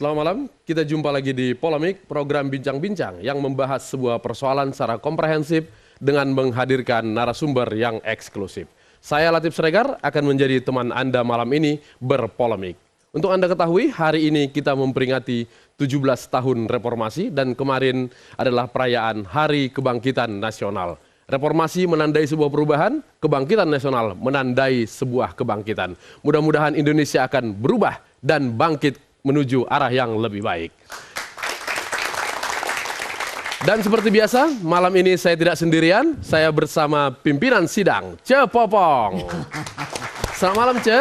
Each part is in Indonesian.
Selamat malam, kita jumpa lagi di Polemik, program bincang-bincang yang membahas sebuah persoalan secara komprehensif dengan menghadirkan narasumber yang eksklusif. Saya Latif Sregar akan menjadi teman Anda malam ini berpolemik. Untuk Anda ketahui, hari ini kita memperingati 17 tahun reformasi dan kemarin adalah perayaan Hari Kebangkitan Nasional. Reformasi menandai sebuah perubahan, kebangkitan nasional menandai sebuah kebangkitan. Mudah-mudahan Indonesia akan berubah dan bangkit menuju arah yang lebih baik. Dan seperti biasa, malam ini saya tidak sendirian, saya bersama pimpinan sidang, Ce Popong. Selamat malam, Ce.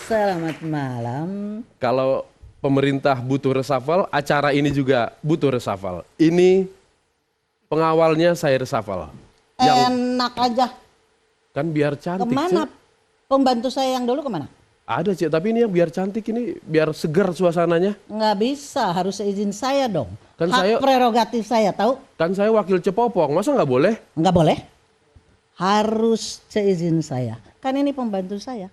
Selamat malam. Kalau pemerintah butuh reshuffle, acara ini juga butuh reshuffle. Ini pengawalnya saya reshuffle. Enak aja. Kan biar cantik, Kemana Ce. pembantu saya yang dulu kemana? Ada, Ce, tapi ini yang biar cantik, ini biar segar suasananya. Nggak bisa, harus izin saya dong. Kan Hak prerogatif saya, tahu? Kan saya wakil Ce Popong, masa nggak boleh? Nggak boleh. Harus seizin saya. Kan ini pembantu saya.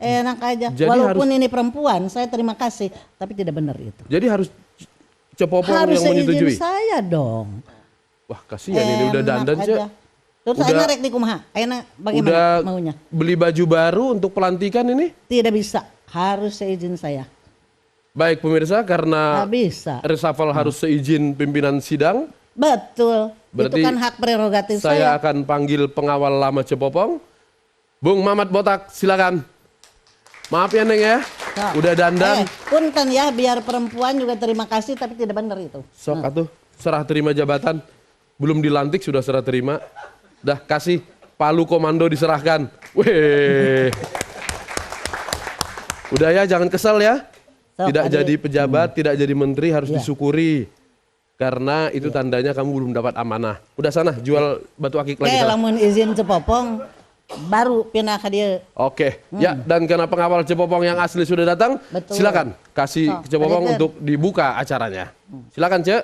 Enak aja. Jadi walaupun ini perempuan, saya terima kasih. Tapi tidak benar itu. Jadi harus Ce Popong Harus yang seizin menyetujui? saya dong. Wah, kasihan ini udah dandan, Ce. Terus Udah- saya narek di kumaha. Enak bagaimana Udah maunya? beli baju baru untuk pelantikan ini? Tidak bisa. Harus seizin saya. Baik pemirsa, karena Nggak bisa. reshuffle harus seizin pimpinan sidang, Betul. Berarti Itu kan hak prerogatif saya saya. akan panggil pengawal lama Ce Popong. Bung Mamat Botak, silakan. Maaf ya Neng ya, Sok. udah dandan. Punten ya, biar perempuan juga terima kasih, tapi tidak benar itu. Sok atuh, serah terima jabatan. Belum dilantik sudah serah terima. Dah kasih palu komando diserahkan. Weh. Udah ya, jangan kesal ya. Sok, Tidak adik. jadi pejabat, tidak jadi menteri harus Iya. disyukuri. Karena itu tandanya kamu belum dapat amanah. Udah sana jual batu akik lagi. Kayak sana. lamun izin cepopong, baru pindah ke dia. Oke, ya, dan karena pengawal Ce Popong yang asli sudah datang, Betul. silakan kasih Sok, Ce Popong Adik, untuk dibuka acaranya. Silakan Ce.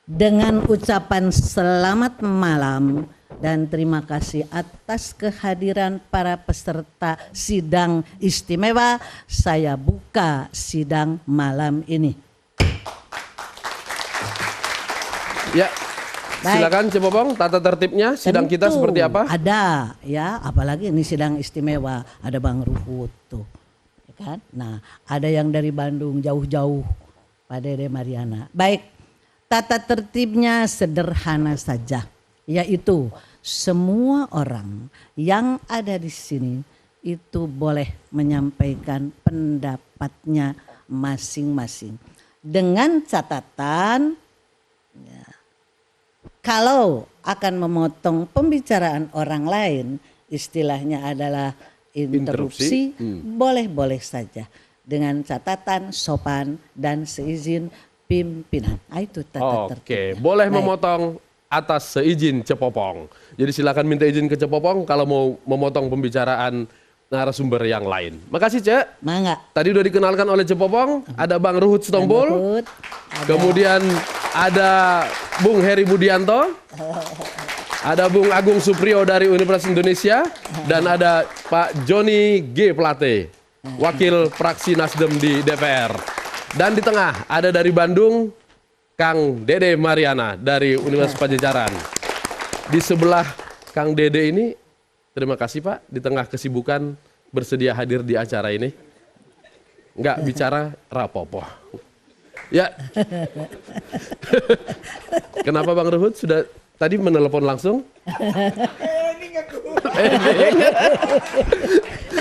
Dengan ucapan selamat malam dan terima kasih atas kehadiran para peserta sidang istimewa, saya buka sidang malam ini. Ya, Baik. silakan Ce Popong, tata tertibnya sidang kita Tentu seperti apa? Ada ya, apalagi ini sidang istimewa, ada Bang Ruhut tuh, ya kan? Nah, ada yang dari Bandung jauh-jauh, Pak Dede Mariana. Baik, tata tertibnya sederhana saja, yaitu semua orang yang ada di sini itu boleh menyampaikan pendapatnya masing-masing dengan catatan. Kalau akan memotong pembicaraan orang lain, istilahnya adalah interupsi, boleh-boleh saja. Dengan catatan sopan dan seizin pimpinan. Itu tata Oke, tertibnya. boleh Baik. memotong atas seizin Ce Popong. Jadi silakan minta izin ke Ce Popong kalau mau memotong pembicaraan narasumber yang lain. Makasih Ce. Mangga. Tadi udah dikenalkan oleh Ce Popong, ada Bang Ruhut Sitompul. Ruhut, ada- Kemudian ada Bung Heri Budianto, ada Bung Agung Suprio dari Universitas Indonesia, dan ada Pak Joni G. Plate, Wakil Fraksi Nasdem di DPR. Dan di tengah ada dari Bandung, Kang Dede Mariana dari Universitas Pajajaran. Di sebelah Kang Dede ini, terima kasih Pak, di tengah kesibukan bersedia hadir di acara ini. Nggak bicara rapopo. Ya. Kenapa Bang Ruhut sudah tadi menelepon langsung?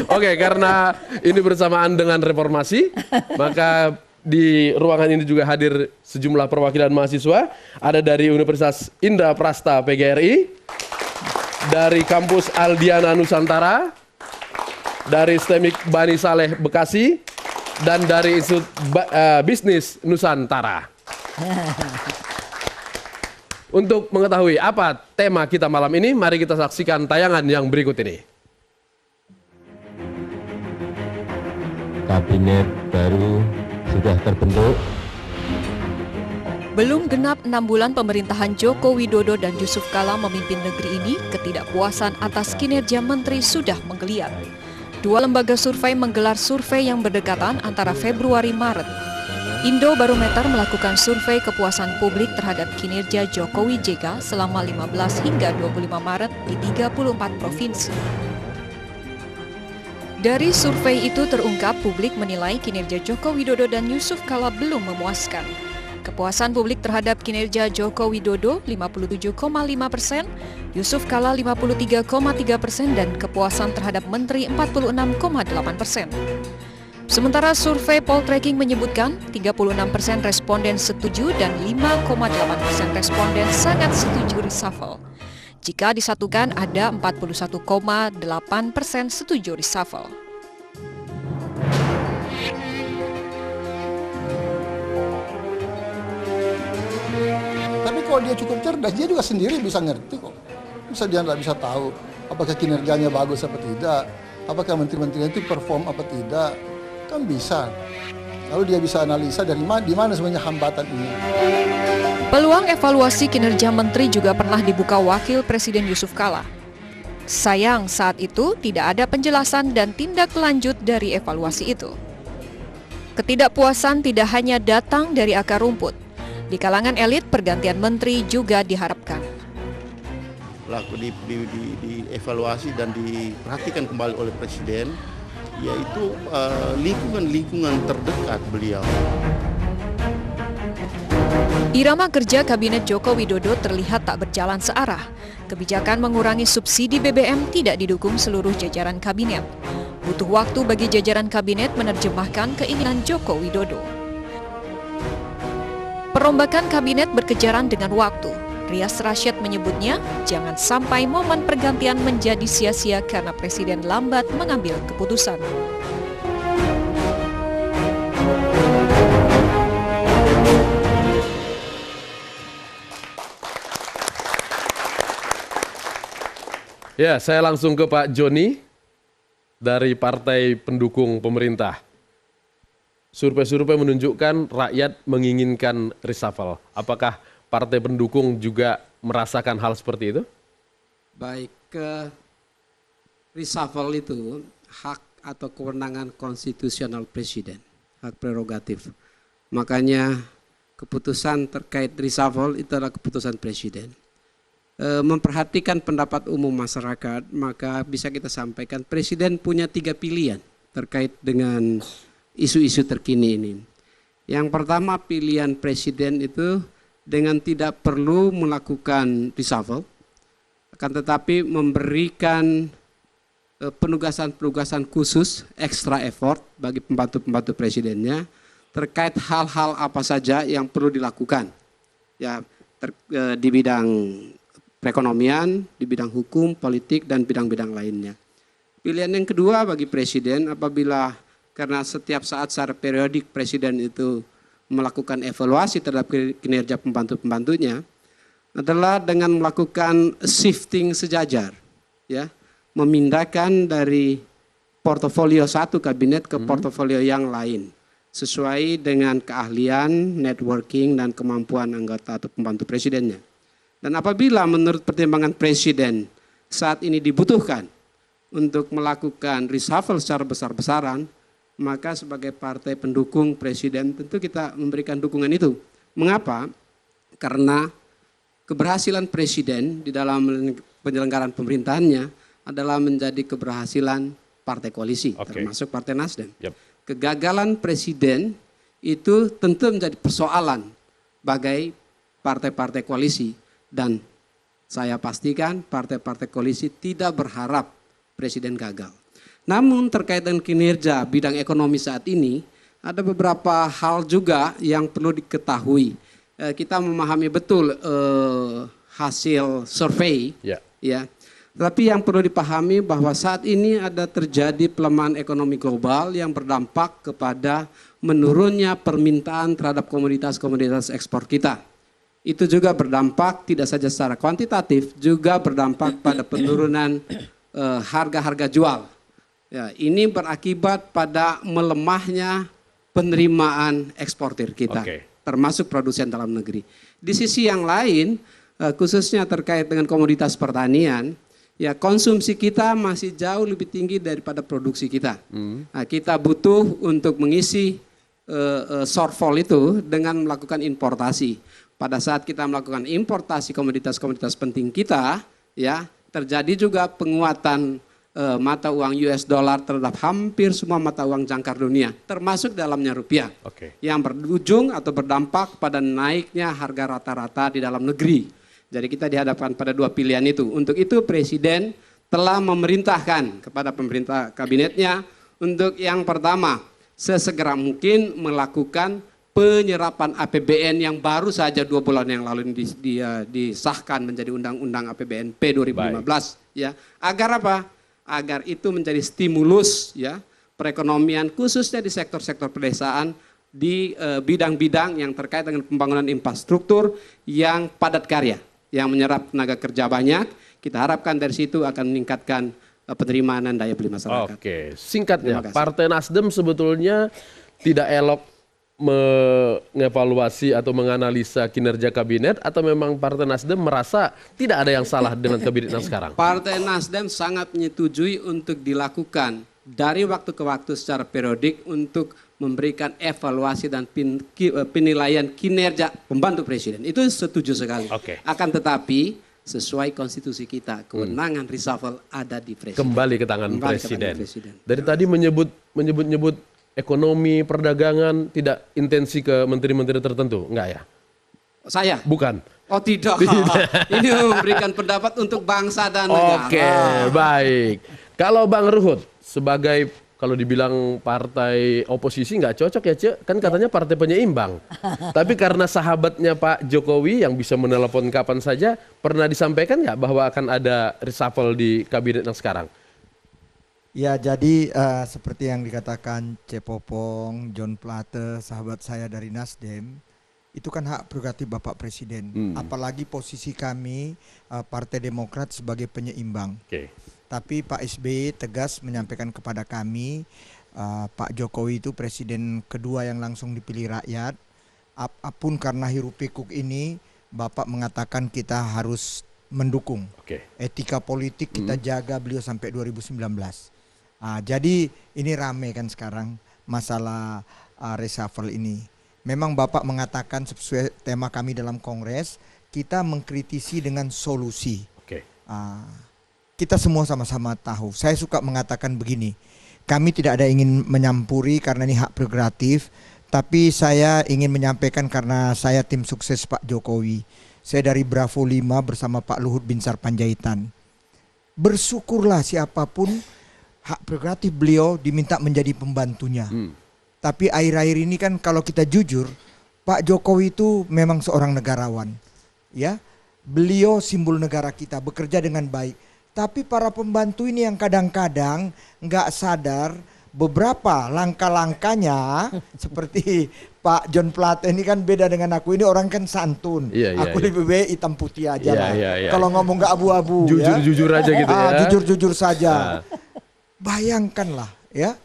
Oke, karena ini bersamaan dengan reformasi, maka di ruangan ini juga hadir sejumlah perwakilan mahasiswa. Ada dari Universitas Indra Prasta PGRI, dari kampus Aldiana Nusantara, dari STEMIK Bani Saleh Bekasi, dan dari Institut Bisnis Nusantara. Untuk mengetahui apa tema kita malam ini, mari kita saksikan tayangan yang berikut ini. Kabinet baru sudah terbentuk. Belum genap 6 bulan pemerintahan Joko Widodo dan Yusuf Kala memimpin negeri ini, ketidakpuasan atas kinerja menteri sudah menggeliat. Dua lembaga survei menggelar survei yang berdekatan antara Februari-Maret. Indobarometer melakukan survei kepuasan publik terhadap kinerja Jokowi JK selama 15 hingga 25 Maret di 34 provinsi. Dari survei itu terungkap publik menilai kinerja Joko Widodo dan Yusuf Kala belum memuaskan. Kepuasan publik terhadap kinerja Joko Widodo 57,5%, Yusuf Kala 53,3% dan kepuasan terhadap Menteri 46,8%. Sementara survei Poltreking menyebutkan 36% responden setuju dan 5,8% responden sangat setuju reshuffle. Jika disatukan ada 41,8% setuju reshuffle. Tapi kalau dia cukup cerdas, dia juga sendiri bisa ngerti kok. Bisa dia nggak bisa tahu apakah kinerjanya bagus apa tidak, apakah menteri-menterinya itu perform apa tidak, kan bisa. Lalu dia bisa analisa dari di mana sebenarnya hambatan ini. Peluang evaluasi kinerja menteri juga pernah dibuka Wakil Presiden Yusuf Kala. Sayang saat itu tidak ada penjelasan dan tindak lanjut dari evaluasi itu. Ketidakpuasan tidak hanya datang dari akar rumput. Di kalangan elit, pergantian menteri juga diharapkan. Dievaluasi dan diperhatikan kembali oleh Presiden, yaitu lingkungan terdekat beliau. Irama kerja Kabinet Joko Widodo terlihat tak berjalan searah. Kebijakan mengurangi subsidi BBM tidak didukung seluruh jajaran kabinet. Butuh waktu bagi jajaran kabinet menerjemahkan keinginan Joko Widodo. Perombakan kabinet berkejaran dengan waktu. Rias Rasyid menyebutnya, jangan sampai momen pergantian menjadi sia-sia karena Presiden lambat mengambil keputusan. Ya, saya langsung ke Pak Joni dari partai pendukung pemerintah. Survei-survei menunjukkan rakyat menginginkan reshuffle. Apakah partai pendukung juga merasakan hal seperti itu? Baik, reshuffle itu hak atau kewenangan konstitusional presiden, hak prerogatif. Makanya keputusan terkait reshuffle itu adalah keputusan presiden. Memperhatikan pendapat umum masyarakat, maka bisa kita sampaikan presiden punya 3 pilihan terkait dengan isu-isu terkini ini. Yang pertama, pilihan presiden itu dengan tidak perlu melakukan reshuffle, akan tetapi memberikan penugasan-penugasan khusus, extra effort bagi pembantu-pembantu presidennya terkait hal-hal apa saja yang perlu dilakukan, ya di bidang perekonomian, di bidang hukum, politik, dan bidang-bidang lainnya. Pilihan yang kedua bagi presiden apabila karena setiap saat secara periodik presiden itu melakukan evaluasi terhadap kinerja pembantu-pembantunya adalah dengan melakukan shifting sejajar, ya, memindahkan dari portofolio satu kabinet ke portofolio yang lain sesuai dengan keahlian, networking, dan kemampuan anggota atau pembantu presidennya. Dan apabila menurut pertimbangan presiden saat ini dibutuhkan untuk melakukan reshuffle secara besar-besaran, maka sebagai partai pendukung presiden tentu kita memberikan dukungan itu. Mengapa? Karena keberhasilan presiden di dalam penyelenggaraan pemerintahannya adalah menjadi keberhasilan partai koalisi, termasuk Partai Nasdem. Kegagalan presiden itu tentu menjadi persoalan bagi partai-partai koalisi. Dan saya pastikan partai-partai koalisi tidak berharap presiden gagal. Namun terkait dengan kinerja bidang ekonomi saat ini, ada beberapa hal juga yang perlu diketahui. Kita memahami betul hasil survei, ya. Tapi yang perlu dipahami bahwa saat ini ada terjadi pelemahan ekonomi global yang berdampak kepada menurunnya permintaan terhadap komoditas-komoditas ekspor kita. Itu juga berdampak tidak saja secara kuantitatif, juga berdampak pada penurunan harga-harga jual. Ya, ini berakibat pada melemahnya penerimaan eksportir kita, termasuk produsen dalam negeri. Di sisi yang lain, khususnya terkait dengan komoditas pertanian, ya konsumsi kita masih jauh lebih tinggi daripada produksi kita. Nah, kita butuh untuk mengisi shortfall itu dengan melakukan importasi. Pada saat kita melakukan importasi komoditas-komoditas penting kita, ya terjadi juga penguatan mata uang US dollar terhadap hampir semua mata uang jangkar dunia, termasuk dalamnya rupiah, yang berujung atau berdampak pada naiknya harga rata-rata di dalam negeri. Jadi kita dihadapkan pada dua pilihan itu. Untuk itu Presiden telah memerintahkan kepada pemerintah kabinetnya untuk yang pertama, sesegera mungkin melakukan penyerapan APBN yang baru saja 2 bulan yang lalu disahkan menjadi Undang-Undang APBN P 2015. Ya, agar apa? Agar itu menjadi stimulus ya perekonomian khususnya di sektor-sektor pedesaan di bidang-bidang yang terkait dengan pembangunan infrastruktur yang padat karya, yang menyerap tenaga kerja banyak. Kita harapkan dari situ akan meningkatkan penerimaan dan daya beli masyarakat. Oke, singkatnya Partai Nasdem sebetulnya tidak elok mengevaluasi atau menganalisa kinerja kabinet, atau memang Partai Nasdem merasa tidak ada yang salah dengan kabinet yang sekarang? Partai Nasdem sangat menyetujui untuk dilakukan dari waktu ke waktu secara periodik untuk memberikan evaluasi dan penilaian kinerja pembantu presiden. Itu setuju sekali. Akan tetapi sesuai konstitusi kita, kewenangan reshuffle ada di presiden. Kembali ke tangan presiden. Dari tadi menyebut ekonomi, perdagangan, tidak intensi ke menteri-menteri tertentu, enggak ya? Saya? Bukan. Oh tidak. Ini memberikan pendapat untuk bangsa dan negara. Oke, baik. Kalau Bang Ruhut sebagai, kalau dibilang partai oposisi nggak cocok ya, Cek, kan katanya partai penyeimbang. Tapi karena sahabatnya Pak Jokowi yang bisa menelepon kapan saja, pernah disampaikan nggak bahwa akan ada reshuffle di kabinet yang sekarang? Ya, jadi seperti yang dikatakan Cepopong, John Plate, sahabat saya dari Nasdem, itu kan hak prerogatif Bapak Presiden. Apalagi posisi kami Partai Demokrat sebagai penyeimbang. Tapi Pak SBY tegas menyampaikan kepada kami, Pak Jokowi itu presiden kedua yang langsung dipilih rakyat. Apapun karena hiruk pikuk ini, Bapak mengatakan kita harus mendukung. Etika politik kita jaga beliau sampai 2019. Jadi ini rame kan sekarang masalah reshuffle ini. Memang Bapak mengatakan sesuai tema kami dalam Kongres, kita mengkritisi dengan solusi. Kita semua sama-sama tahu. Saya suka mengatakan begini, kami tidak ada ingin menyampuri karena ini hak prerogatif, tapi saya ingin menyampaikan karena saya tim sukses Pak Jokowi. Saya dari Bravo 5 bersama Pak Luhut Binsar Panjaitan. Bersyukurlah siapapun, hak prerogatif beliau diminta menjadi pembantunya. Tapi akhir-akhir ini kan kalau kita jujur, Pak Jokowi itu memang seorang negarawan. Ya, beliau simbol negara kita, bekerja dengan baik. Tapi para pembantu ini yang kadang-kadang nggak sadar beberapa langkah-langkahnya seperti Pak John Plate ini kan beda dengan aku, ini orang kan santun. Aku lebih baik hitam putih aja lah. Kalau ngomong nggak abu-abu, jujur-jujur aja gitu ya. Jujur-jujur saja. Bayangkanlah ya,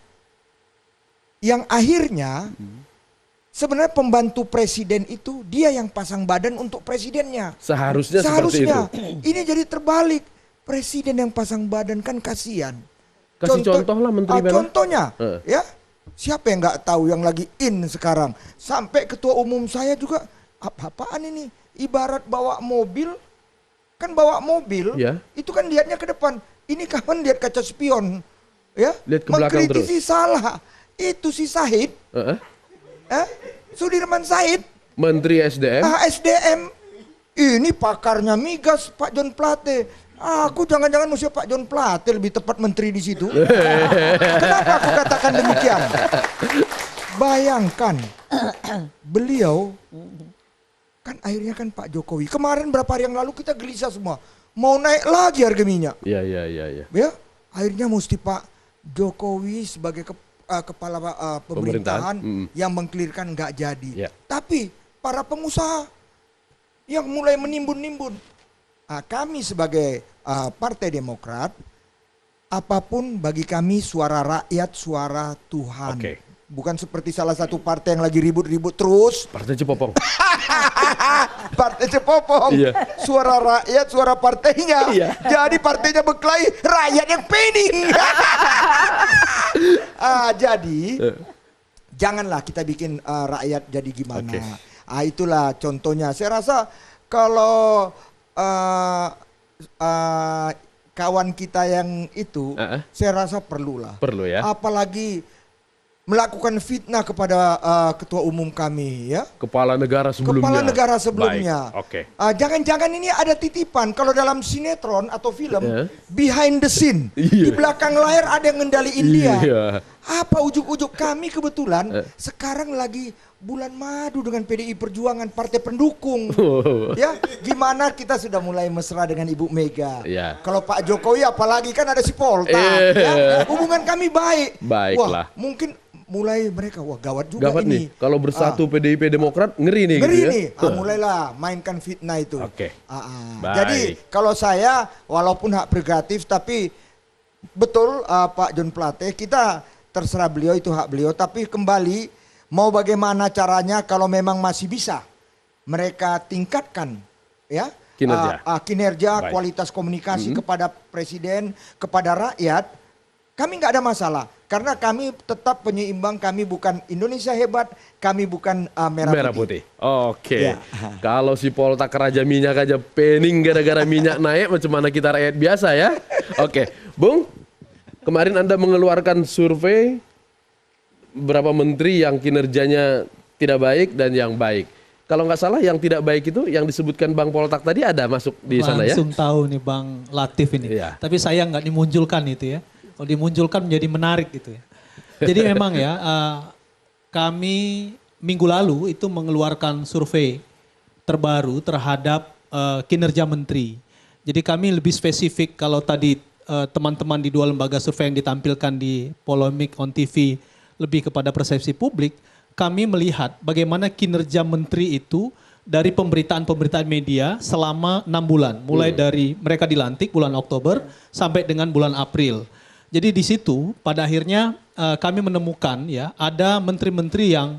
yang akhirnya sebenarnya pembantu presiden itu dia yang pasang badan untuk presidennya. Seharusnya seperti itu. Ini jadi terbalik, presiden yang pasang badan, kan kasihan. Kasih contoh lah menteri memang. Contohnya ya, siapa yang nggak tahu yang lagi in sekarang, sampai ketua umum saya juga apa-apaan ini, ibarat bawa mobil, kan bawa mobil itu kan lihatnya ke depan, ini kapan lihat kaca spion. Ya, lihat ke belakang terus. Mengkritisi salah. Itu si Said. Sudirman Said. Menteri SDM. SDM. Ini pakarnya migas Pak John Plate. Aku jangan-jangan mesti Pak John Plate lebih tepat menteri di situ. Kenapa aku katakan demikian? Bayangkan beliau kan akhirnya kan Pak Jokowi. Kemarin berapa hari yang lalu kita gelisah semua. Mau naik lagi harga minyak. Ya. Ya, akhirnya mesti Pak Jokowi sebagai kepala pemerintahan yang mengklirkan nggak jadi. Tapi para pengusaha yang mulai menimbun-nimbun. Kami sebagai Partai Demokrat, apapun bagi kami suara rakyat, suara Tuhan. Bukan seperti salah satu partai yang lagi ribut-ribut terus. Partai Cepopong. Partai Cepopong. Iya. Suara rakyat, suara partainya. Iya. Jadi partainya berkelahi, rakyat yang pening. Jadi janganlah kita bikin rakyat jadi gimana. Oke. Itulah contohnya. Saya rasa kalau kawan kita yang itu, saya rasa perlulah. Perlu ya. Apalagi melakukan fitnah kepada ketua umum kami, ya. Kepala negara sebelumnya. Kepala negara sebelumnya. Baik, oke. Jangan-jangan ini ada titipan. Kalau dalam sinetron atau film, behind the scene, di belakang layar ada yang ngendaliin dia. Iya. Apa ujuk-ujuk kami kebetulan sekarang lagi bulan madu dengan PDI Perjuangan, partai pendukung. Ya, gimana kita sudah mulai mesra dengan Ibu Mega. Iya. Kalau Pak Jokowi apalagi kan ada si Polta. Ya. Hubungan kami baik. Baiklah. Wah, mungkin mulai mereka, wah gawat juga Gawat ini. nih, kalau bersatu PDIP Demokrat ngeri nih Ngeri gitu ya. nih, mulailah mainkan fitnah itu. Oke. Baik. Jadi kalau saya walaupun hak prerogatif tapi betul Pak John Plate, kita terserah beliau, itu hak beliau. Tapi kembali mau bagaimana caranya kalau memang masih bisa mereka tingkatkan ya kinerja Baik. kualitas komunikasi kepada presiden, kepada rakyat, kami nggak ada masalah. Karena kami tetap penyeimbang, kami bukan Indonesia hebat, kami bukan merah putih. Oke. Ya. Kalau si Polta Raja Minyak aja pening gara-gara minyak naik, macam mana kita rakyat biasa ya? Oke, Bung, kemarin Anda mengeluarkan survei berapa menteri yang kinerjanya tidak baik dan yang baik. Kalau nggak salah yang tidak baik itu yang disebutkan Bang Poltak tadi ada masuk di sana ya? Langsung tahu nih Bang Latif ini. Iya. Tapi saya nggak dimunculkan itu ya. Kalau dimunculkan menjadi menarik gitu ya. Jadi memang ya kami minggu lalu itu mengeluarkan survei terbaru terhadap kinerja menteri. Jadi kami lebih spesifik kalau tadi teman-teman di dua lembaga survei yang ditampilkan di Polemik on TV lebih kepada persepsi publik, kami melihat bagaimana kinerja menteri itu dari pemberitaan-pemberitaan media selama 6 bulan. Mulai dari mereka dilantik bulan Oktober sampai dengan bulan April. Jadi di situ pada akhirnya kami menemukan ya ada menteri-menteri yang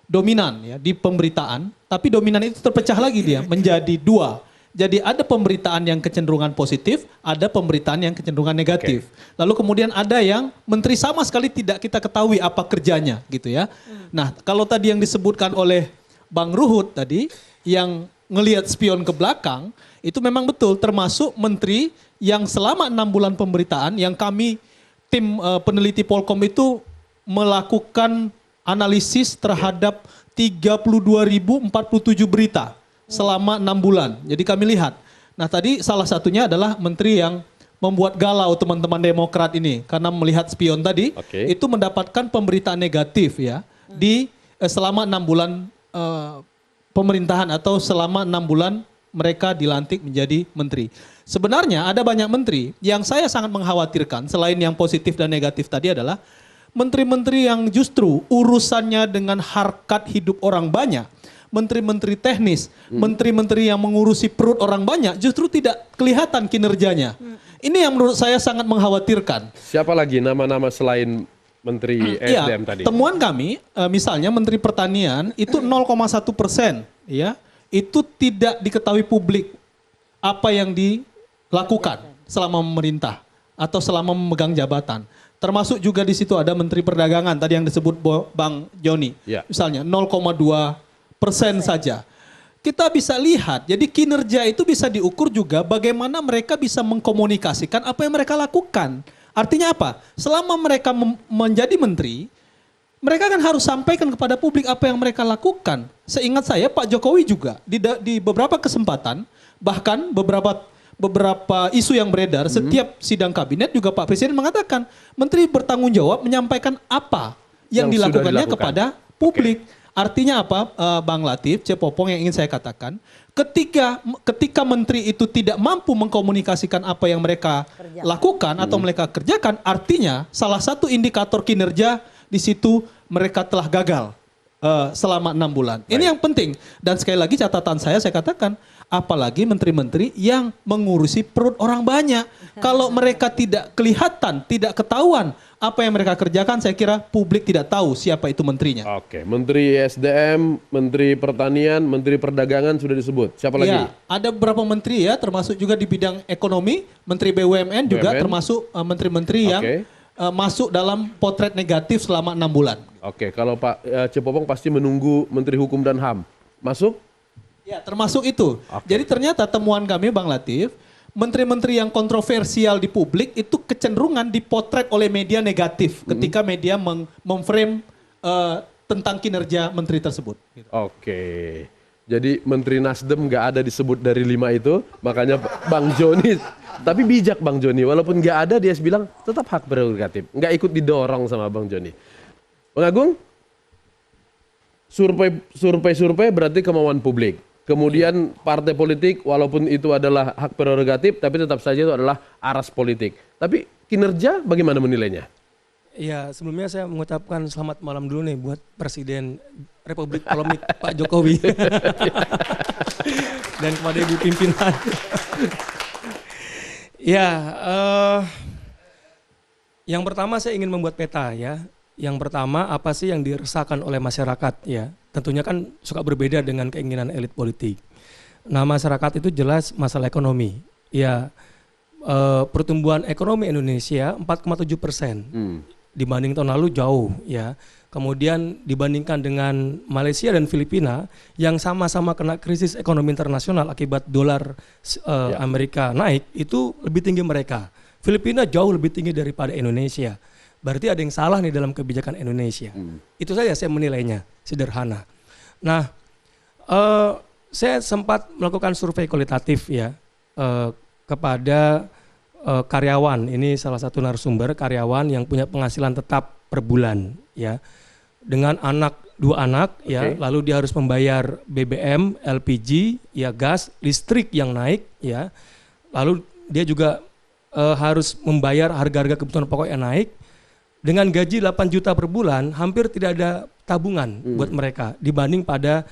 dominan ya di pemberitaan, tapi dominan itu terpecah lagi dia menjadi dua. Jadi ada pemberitaan yang kecenderungan positif, ada pemberitaan yang kecenderungan negatif. Lalu kemudian ada yang menteri sama sekali tidak kita ketahui apa kerjanya gitu ya. Nah, kalau tadi yang disebutkan oleh Bang Ruhut tadi yang ngelihat spion ke belakang, itu memang betul termasuk menteri yang selama 6 bulan pemberitaan yang kami tim peneliti Polkom itu melakukan analisis terhadap 32.047 berita selama 6 bulan. Jadi kami lihat. Nah tadi salah satunya adalah menteri yang membuat galau teman-teman Demokrat ini. Karena melihat spion tadi, itu mendapatkan pemberitaan negatif ya. Di selama 6 bulan pemerintahan atau selama 6 bulan mereka dilantik menjadi menteri. Sebenarnya ada banyak menteri yang saya sangat mengkhawatirkan selain yang positif dan negatif tadi adalah menteri-menteri yang justru urusannya dengan harkat hidup orang banyak. Menteri-menteri teknis, menteri-menteri yang mengurusi perut orang banyak justru tidak kelihatan kinerjanya. Ini yang menurut saya sangat mengkhawatirkan. Siapa lagi nama-nama selain Menteri SDM tadi? Temuan kami misalnya Menteri Pertanian itu 0,1% ya. Itu tidak diketahui publik apa yang dilakukan selama memerintah atau selama memegang jabatan. Termasuk juga di situ ada Menteri Perdagangan tadi yang disebut Bang Joni. Misalnya 0,2% saja. Kita bisa lihat, jadi kinerja itu bisa diukur juga bagaimana mereka bisa mengkomunikasikan apa yang mereka lakukan. Artinya apa? Selama mereka menjadi menteri, mereka kan harus sampaikan kepada publik apa yang mereka lakukan. Seingat saya Pak Jokowi juga di beberapa kesempatan, bahkan beberapa isu yang beredar, setiap sidang kabinet juga Pak Presiden mengatakan, menteri bertanggung jawab menyampaikan apa yang dilakukannya kepada publik. Artinya apa Bang Latif, Cepopong yang ingin saya katakan, ketika menteri itu tidak mampu mengkomunikasikan apa yang mereka lakukan atau mereka kerjakan, artinya salah satu indikator kinerja di situ mereka telah gagal selama 6 bulan. Ini yang penting. Dan sekali lagi catatan saya katakan, apalagi menteri-menteri yang mengurusi perut orang banyak. Kalau mereka tidak kelihatan, tidak ketahuan apa yang mereka kerjakan, saya kira publik tidak tahu siapa itu menterinya. Oke, Menteri SDM, Menteri Pertanian, Menteri Perdagangan sudah disebut. Siapa lagi? Ya, ada beberapa menteri ya, termasuk juga di bidang ekonomi, Menteri BUMN juga BUMN. termasuk menteri-menteri yang masuk dalam potret negatif selama 6 bulan. Oke, kalau Pak Cepopong pasti menunggu Menteri Hukum dan HAM. Masuk? Ya, termasuk itu. Jadi ternyata temuan kami Bang Latif, menteri-menteri yang kontroversial di publik itu kecenderungan dipotret oleh media negatif ketika media memframe tentang kinerja menteri tersebut. Oke. Jadi Menteri Nasdem nggak ada disebut dari 5 itu, makanya Bang Joni, tapi bijak Bang Joni, walaupun nggak ada dia bilang tetap hak prerogatif, nggak ikut didorong sama Bang Joni. Bang Agung, survei berarti kemauan publik. Kemudian partai politik walaupun itu adalah hak prerogatif, tapi tetap saja itu adalah aras politik. Tapi kinerja bagaimana menilainya? Ya, sebelumnya saya mengucapkan selamat malam dulu nih buat Presiden Republik Polemik Pak Jokowi. Dan kepada Ibu Pimpinan. Ya, yang pertama saya ingin membuat peta ya. Yang pertama apa sih yang dirasakan oleh masyarakat ya. Tentunya kan suka berbeda dengan keinginan elit politik. Nah, masyarakat itu jelas masalah ekonomi. Ya, pertumbuhan ekonomi Indonesia 4,7%. Dibanding tahun lalu jauh ya. Kemudian dibandingkan dengan Malaysia dan Filipina yang sama-sama kena krisis ekonomi internasional akibat dolar Amerika naik, itu lebih tinggi mereka. Filipina jauh lebih tinggi daripada Indonesia. Berarti ada yang salah nih dalam kebijakan Indonesia. Itu saja saya menilainya, sederhana. Nah, saya sempat melakukan survei kualitatif ya kepada karyawan. Ini salah satu narasumber karyawan yang punya penghasilan tetap per bulan ya. Dengan dua anak ya, lalu dia harus membayar BBM, LPG, ya gas, listrik yang naik ya. Lalu dia juga harus membayar harga-harga kebutuhan pokok yang naik. Dengan gaji 8 juta per bulan, hampir tidak ada tabungan buat mereka dibanding pada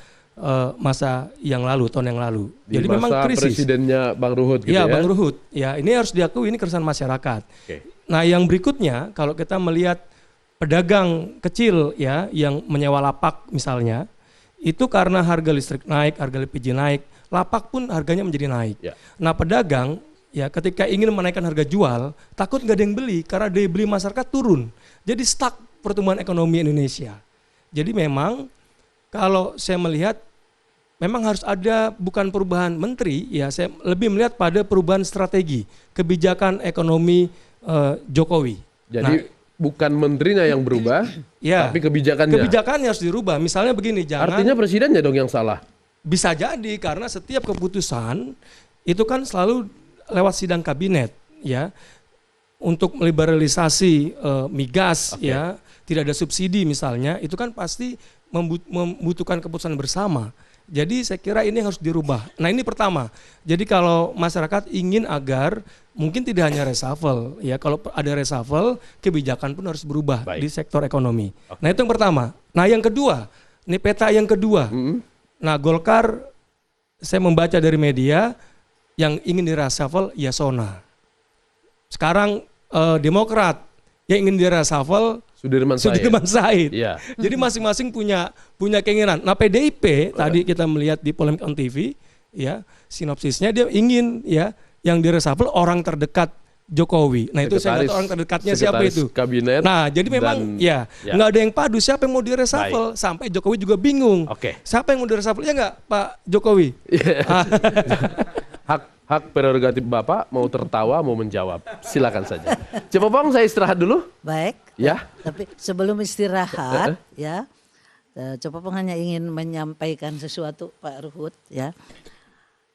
masa yang lalu, tahun yang lalu. Di jadi masa memang krisis. presidennya Bang Ruhut gitu ya? Bang Ruhut. Ya, ini harus diakui, ini keresahan masyarakat. Nah, yang berikutnya kalau kita melihat pedagang kecil ya yang menyewa lapak misalnya, itu karena harga listrik naik, harga LPG naik, lapak pun harganya menjadi naik. Nah, pedagang ya ketika ingin menaikkan harga jual, takut nggak ada yang beli karena daya beli masyarakat turun. Jadi stuck pertumbuhan ekonomi Indonesia. Jadi memang kalau saya melihat memang harus ada bukan perubahan menteri, ya saya lebih melihat pada perubahan strategi kebijakan ekonomi Jokowi. Jadi bukan menterinya yang berubah, tapi kebijakannya. Kebijakannya harus dirubah. Misalnya begini, Artinya presidennya dong yang salah. Bisa jadi karena setiap keputusan itu kan selalu lewat sidang kabinet, ya, untuk meliberalisasi migas, ya, tidak ada subsidi misalnya, itu kan pasti membutuhkan keputusan bersama. Jadi saya kira ini harus dirubah. Nah, ini pertama. Jadi kalau masyarakat ingin agar mungkin tidak hanya reshuffle, ya, kalau ada reshuffle, kebijakan pun harus berubah di sektor ekonomi. Nah, itu yang pertama. Nah, yang kedua, ini peta yang kedua. Nah, Golkar, saya membaca dari media yang ingin di reshuffle Yasona. Sekarang Demokrat yang ingin di reshuffle Sudirman Said. Yeah. Jadi masing-masing punya keinginan. Nah, PDIP tadi kita melihat di Polemik on TV, ya, sinopsisnya dia ingin ya yang di reshuffle orang terdekat Jokowi. Nah, itu saya nggak tahu orang terdekatnya siapa itu. Kabinet. Nah, jadi memang nggak ada yang padu siapa yang mau di reshuffle sampai Jokowi juga bingung. Siapa yang mau di reshuffle ya nggak Pak Jokowi? Hak prerogatif Bapak mau tertawa mau menjawab. Silakan saja. Cepopong, saya istirahat dulu. Baik. Ya. Tapi sebelum istirahat ya, Cepopong hanya ingin menyampaikan sesuatu Pak Ruhut ya.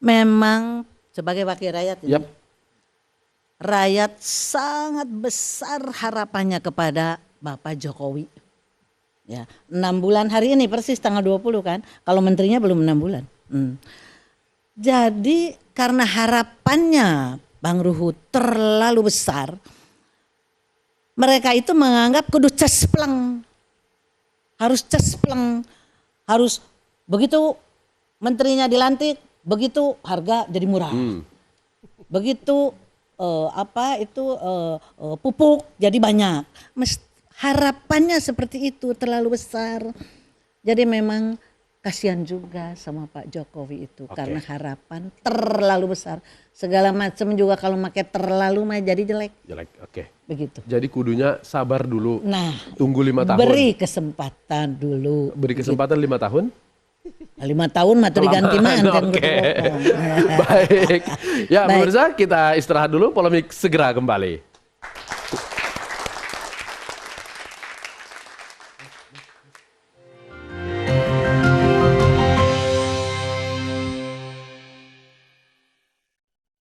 Memang sebagai wakil rakyat ini, rakyat sangat besar harapannya kepada Bapak Jokowi. Ya, 6 bulan hari ini persis tanggal 20 kan. Kalau menterinya belum 6 bulan. Jadi karena harapannya Bang Ruhut terlalu besar, mereka itu menganggap kudu cespleng. Harus cespleng, harus begitu menterinya dilantik, begitu harga jadi murah. Begitu pupuk jadi banyak. Harapannya seperti itu terlalu besar. Jadi memang kasihan juga sama Pak Jokowi itu karena harapan terlalu besar. Segala macam juga kalau pakai terlalu mah jadi jelek. Jelek, oke. Begitu. Jadi kudunya sabar dulu. Nah, tunggu 5 tahun. Beri kesempatan dulu. Beri kesempatan 5 tahun? 5 tahun mah tuh diganti mantan. Oke. Baik. Ya, pemirsa kita istirahat dulu, Polemik segera kembali.